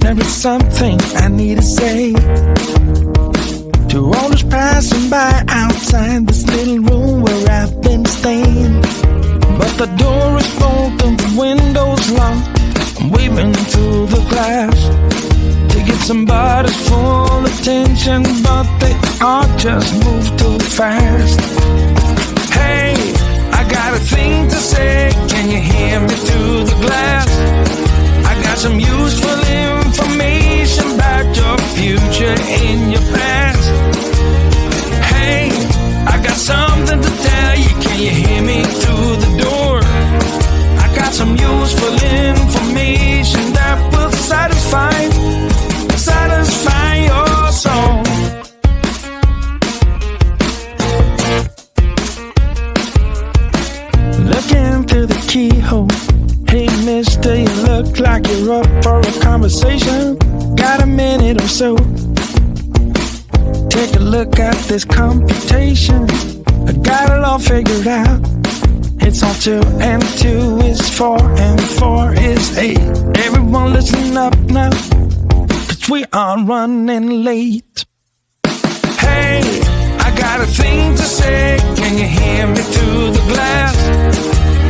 There is something I need to say to all those passing by outside this little room where I've been staying. But the door is bolted, the window's locked. I'm waving through the glass to get somebody's full attention, but they all just move too fast. Hey, I got a thing to say, can you hear me through the glass? I got some useful information about your future and your past. Hey, I got something to tell you, can you hear me through the door? I got some useful information that will satisfy your soul. Looking through the keyhole. Hey mister, you look like you're up for a conversation. Got a minute or so? Take a look at this computation. I got it all figured out. It's all 2 and 2 is 4 and 4 is 8. Everyone listen up now, 'cause we are running late. Hey, I got a thing to say, can you hear me through the glass?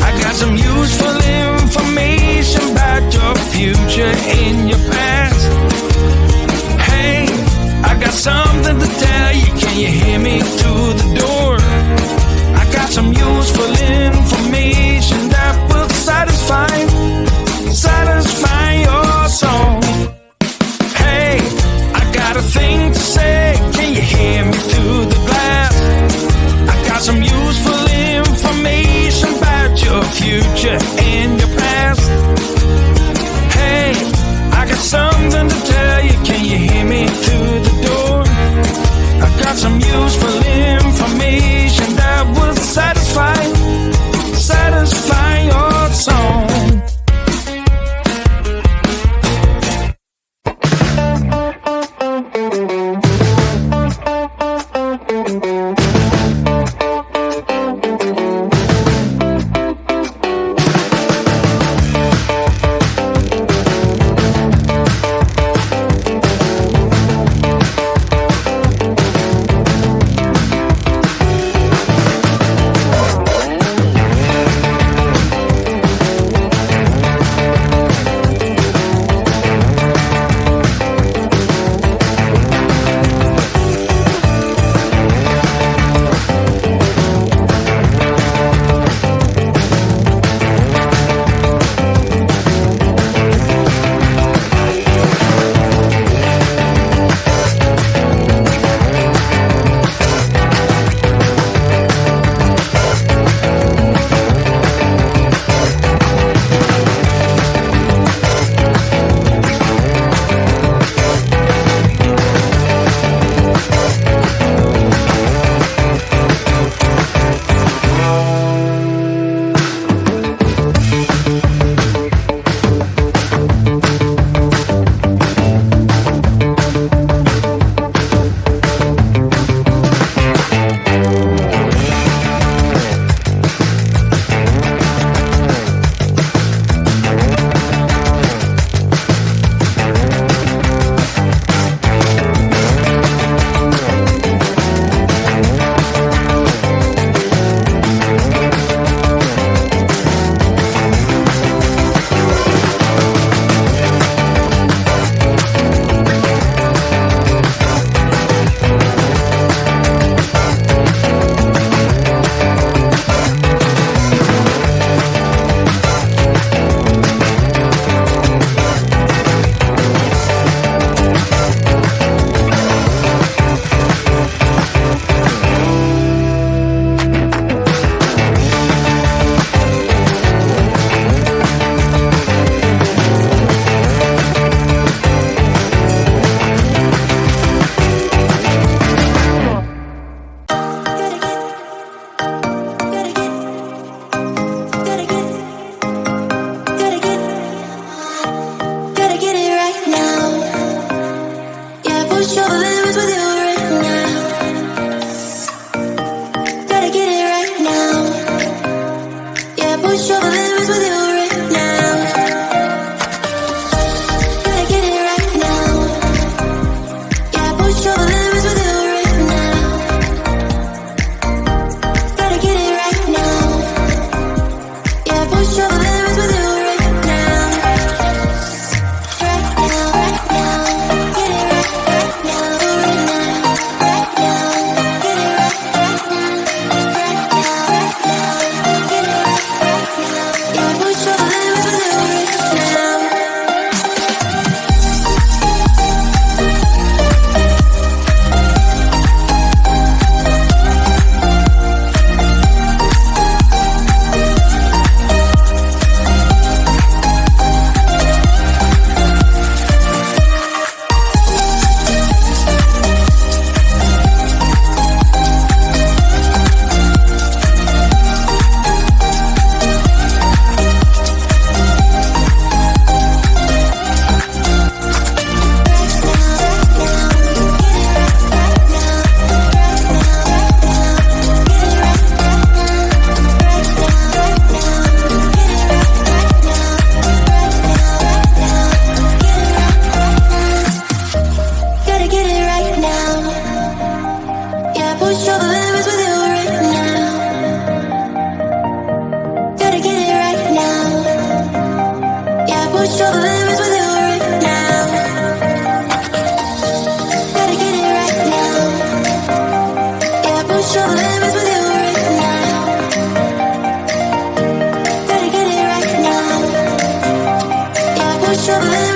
I got some useful information about your future and your past. Hey, I got something to tell you, can you hear me through the door? I got some useful information that will satisfy your soul. Hey, I got a thing to say, can you hear me through the glass? I got some useful information about your future and your past. Hey, I got something to tell you, can you hear me through the door? I got some useful information that will satisfy your soul. push all the limits with you right now. Gotta get it right now. Yeah, push all the limits with you right now. Gotta get it right now. Yeah, push all the limits.